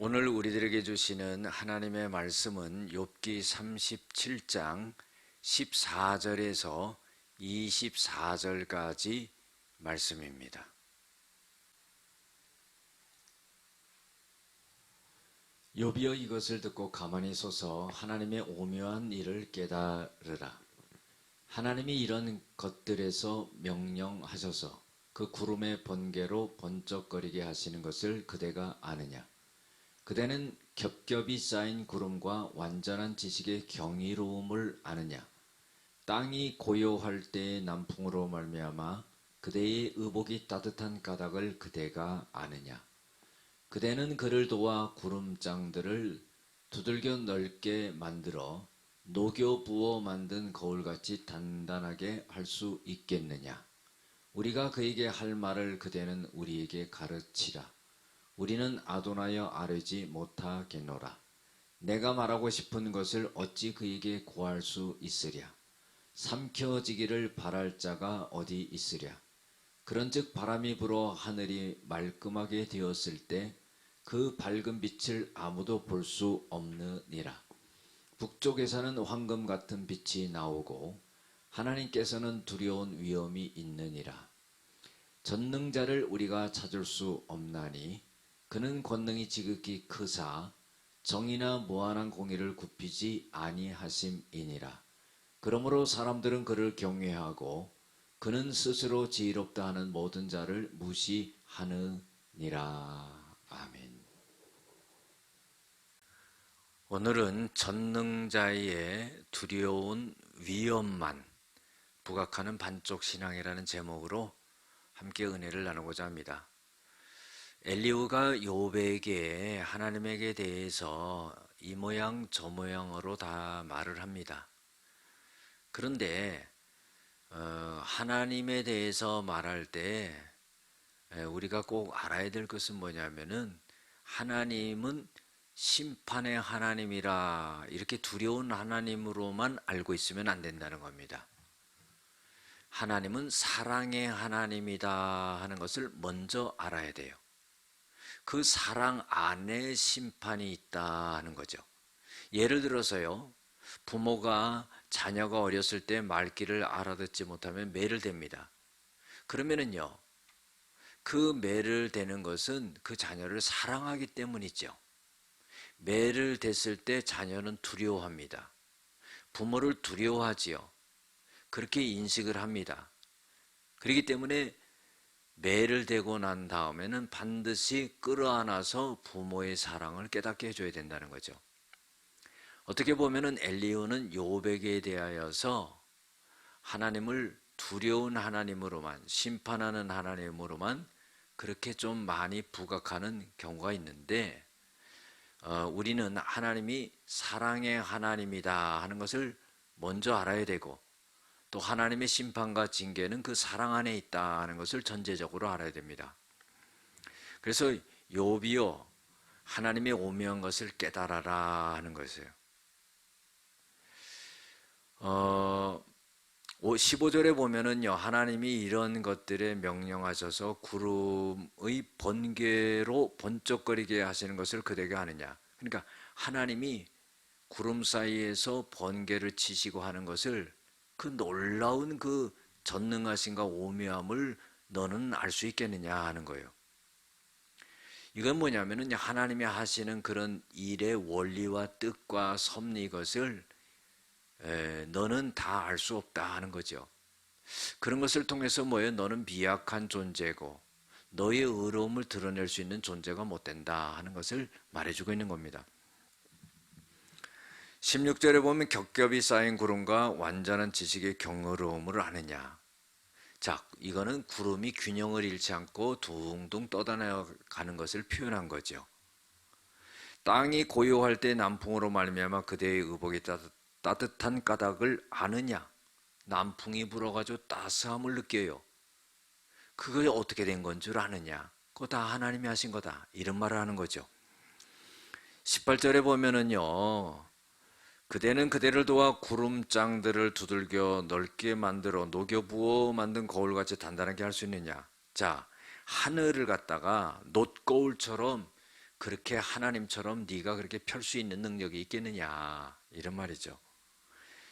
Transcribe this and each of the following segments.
오늘 우리들에게 주시는 하나님의 말씀은 욥기 37장 14절에서 24절까지 말씀입니다. 욥이여, 이것을 듣고 가만히 서서 하나님의 오묘한 일을 깨달으라. 하나님이 이런 것들에서 명령하셔서 그 구름의 번개로 번쩍거리게 하시는 것을 그대가 아느냐? 그대는 겹겹이 쌓인 구름과 완전한 지식의 경이로움을 아느냐? 땅이 고요할 때의 남풍으로 말미암아 그대의 의복이 따뜻한 까닭을 그대가 아느냐? 그대는 그를 도와 구름장들을 두들겨 넓게 만들어 녹여 부어 만든 거울같이 단단하게 할 수 있겠느냐? 우리가 그에게 할 말을 그대는 우리에게 가르치라. 우리는 아도나여 아뢰지 못하겠노라. 내가 말하고 싶은 것을 어찌 그에게 고할 수 있으랴? 삼켜지기를 바랄 자가 어디 있으랴? 그런즉 바람이 불어 하늘이 말끔하게 되었을 때 그 밝은 빛을 아무도 볼 수 없느니라. 북쪽에서는 황금 같은 빛이 나오고 하나님께서는 두려운 위엄이 있느니라. 전능자를 우리가 찾을 수 없나니 그는 권능이 지극히 크사 정의나 무한한 공의를 굽히지 아니하심이니라. 그러므로 사람들은 그를 경외하고 그는 스스로 지혜롭다 하는 모든 자를 무시하느니라. 아멘. 오늘은 전능자의 두려운 위엄만 부각하는 반쪽 신앙이라는 제목으로 함께 은혜를 나누고자 합니다. 엘리후가 욥에게 하나님에게 대해서 이 모양 저 모양으로 다 말을 합니다. 그런데 하나님에 대해서 말할 때 우리가 꼭 알아야 될 것은 뭐냐면은 하나님은 심판의 하나님이라 이렇게 두려운 하나님으로만 알고 있으면 안 된다는 겁니다. 하나님은 사랑의 하나님이다 하는 것을 먼저 알아야 돼요. 그 사랑 안에 심판이 있다 하는 거죠. 예를 들어서요, 부모가 자녀가 어렸을 때 말귀를 알아듣지 못하면 매를 댑니다. 그러면은요, 그 매를 대는 것은 그 자녀를 사랑하기 때문이죠. 매를 댔을 때 자녀는 두려워합니다. 부모를 두려워하지요. 그렇게 인식을 합니다. 그렇기 때문에 매를 대고 난 다음에는 반드시 끌어안아서 부모의 사랑을 깨닫게 해줘야 된다는 거죠. 어떻게 보면은 엘리후는 욥에게 대하여서 하나님을 두려운 하나님으로만, 심판하는 하나님으로만 그렇게 좀 많이 부각하는 경우가 있는데, 우리는 하나님이 사랑의 하나님이다 하는 것을 먼저 알아야 되고, 또 하나님의 심판과 징계는 그 사랑 안에 있다 하는 것을 전제적으로 알아야 됩니다. 그래서 욥이요, 하나님의 오묘한 것을 깨달아라 하는 것이에요. 15절에 보면은요, 하나님이 이런 것들에 명령하셔서 구름의 번개로 번쩍거리게 하시는 것을 그대가 아느냐. 그러니까 하나님이 구름 사이에서 번개를 치시고 하는 것을, 그 놀라운 그 전능하심과 오묘함을 너는 알 수 있겠느냐 하는 거예요. 이건 뭐냐면은 하나님이 하시는 그런 일의 원리와 뜻과 섭리 것을 너는 다 알 수 없다 하는 거죠. 그런 것을 통해서 뭐예요? 너는 미약한 존재고 너의 의로움을 드러낼 수 있는 존재가 못 된다 하는 것을 말해주고 있는 겁니다. 16절에 보면 겹겹이 쌓인 구름과 완전한 지식의 경이로움을 아느냐. 자, 이거는 구름이 균형을 잃지 않고 둥둥 떠다녀 가는 것을 표현한 거죠. 땅이 고요할 때 남풍으로 말미암아 그대의 의복이 따뜻한 까닭을 아느냐. 남풍이 불어가지고 따스함을 느껴요. 그게 어떻게 된 건 줄 아느냐. 그거 다 하나님이 하신 거다, 이런 말을 하는 거죠. 18절에 보면은요, 그대는 그대를 도와 구름장들을 두들겨 넓게 만들어 녹여 부어 만든 거울같이 단단하게 할 수 있느냐. 자, 하늘을 갖다가 놋거울처럼 그렇게 하나님처럼 네가 그렇게 펼 수 있는 능력이 있겠느냐, 이런 말이죠.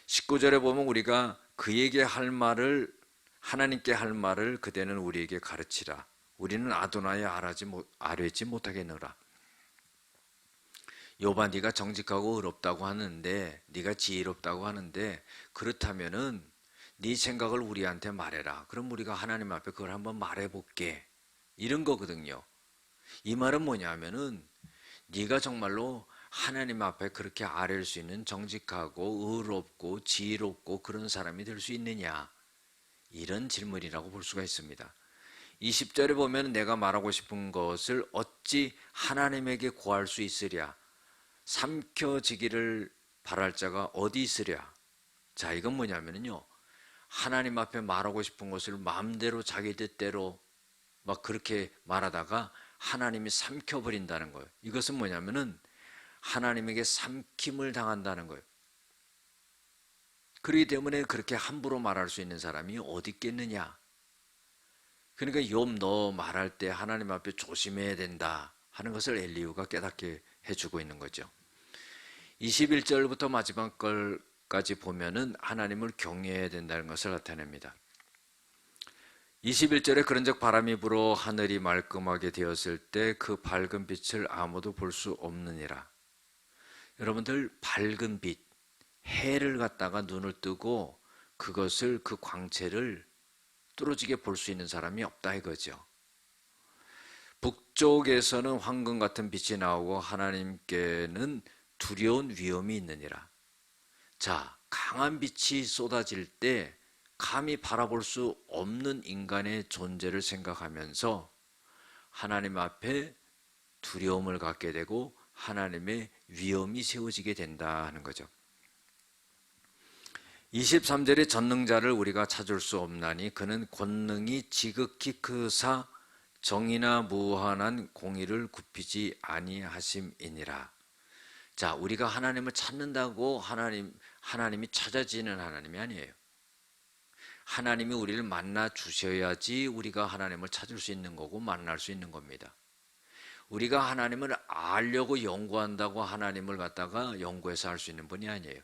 19절에 보면 우리가 그에게 할 말을, 하나님께 할 말을 그대는 우리에게 가르치라. 우리는 아도나에 아뢰지 못하겠노라. 욥아, 네가 정직하고 의롭다고 하는데, 네가 지혜롭다고 하는데, 그렇다면은 네 생각을 우리한테 말해라. 그럼 우리가 하나님 앞에 그걸 한번 말해볼게, 이런 거거든요. 이 말은 뭐냐면은 네가 정말로 하나님 앞에 그렇게 아뢰일 수 있는 정직하고 의롭고 지혜롭고 그런 사람이 될 수 있느냐, 이런 질문이라고 볼 수가 있습니다. 20절에 보면 내가 말하고 싶은 것을 어찌 하나님에게 구할 수 있으랴. 삼켜지기를 바랄 자가 어디 있으랴. 자, 이건 뭐냐면요, 하나님 앞에 말하고 싶은 것을 마음대로 자기 뜻대로 막 그렇게 말하다가 하나님이 삼켜버린다는 거예요. 이것은 뭐냐면은 하나님에게 삼킴을 당한다는 거예요. 그렇기 때문에 그렇게 함부로 말할 수 있는 사람이 어디 있겠느냐. 그러니까 욥, 너 말할 때 하나님 앞에 조심해야 된다 하는 것을 엘리후가 깨닫게 해주고 있는 거죠. 21절부터 마지막 걸까지 보면은 하나님을 경외해야 된다는 것을 나타냅니다. 21절에 그런즉 바람이 불어 하늘이 말끔하게 되었을 때 그 밝은 빛을 아무도 볼 수 없느니라. 여러분들, 밝은 빛, 해를 갖다가 눈을 뜨고 그것을, 그 광채를 뚫어지게 볼 수 있는 사람이 없다 이거죠. 북쪽에서는 황금 같은 빛이 나오고 하나님께는 두려운 위험이 있느니라. 자, 강한 빛이 쏟아질 때 감히 바라볼 수 없는 인간의 존재를 생각하면서 하나님 앞에 두려움을 갖게 되고 하나님의 위험이 세워지게 된다 하는 거죠. 23절에 전능자를 우리가 찾을 수 없나니 그는 권능이 지극히 크사 정의나 무한한 공의를 굽히지 아니하심이니라. 자, 우리가 하나님을 찾는다고 하나님이 찾아지는 하나님이 아니에요. 하나님이 우리를 만나 주셔야지 우리가 하나님을 찾을 수 있는 거고 만날 수 있는 겁니다. 우리가 하나님을 알려고 연구한다고 하나님을 갖다가 연구해서 알 수 있는 분이 아니에요.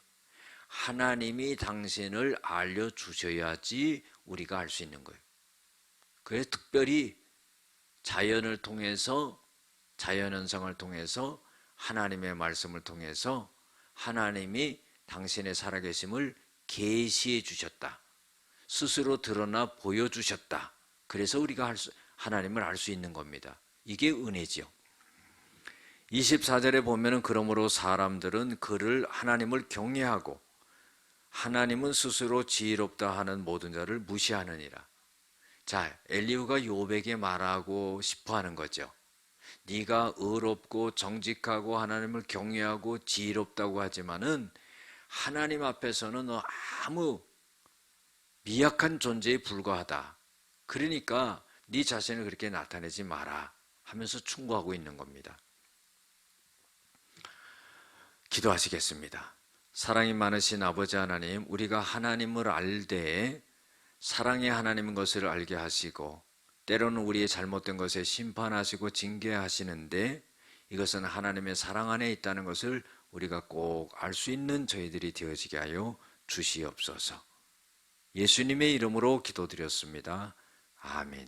하나님이 당신을 알려주셔야지 우리가 알 수 있는 거예요. 그래서 특별히 자연을 통해서, 자연현상을 통해서, 하나님의 말씀을 통해서 하나님이 당신의 살아계심을 계시해 주셨다. 스스로 드러나 보여주셨다. 그래서 우리가 하나님을 알 수 있는 겁니다. 이게 은혜지요. 24절에 보면은 그러므로 사람들은 그를, 하나님을 경외하고 하나님은 스스로 지혜롭다 하는 모든 자를 무시하느니라. 자, 엘리후가 욥에게 말하고 싶어 하는 거죠. 네가 의롭고 정직하고 하나님을 경외하고 지혜롭다고 하지만은 하나님 앞에서는 너 아무 미약한 존재에 불과하다. 그러니까 네 자신을 그렇게 나타내지 마라 하면서 충고하고 있는 겁니다. 기도하시겠습니다. 사랑이 많으신 아버지 하나님, 우리가 하나님을 알 때에 사랑의 하나님인 것을 알게 하시고 때로는 우리의 잘못된 것에 심판하시고 징계하시는데 이것은 하나님의 사랑 안에 있다는 것을 우리가 꼭 알 수 있는 저희들이 되어지게 하여 주시옵소서. 예수님의 이름으로 기도드렸습니다. 아멘.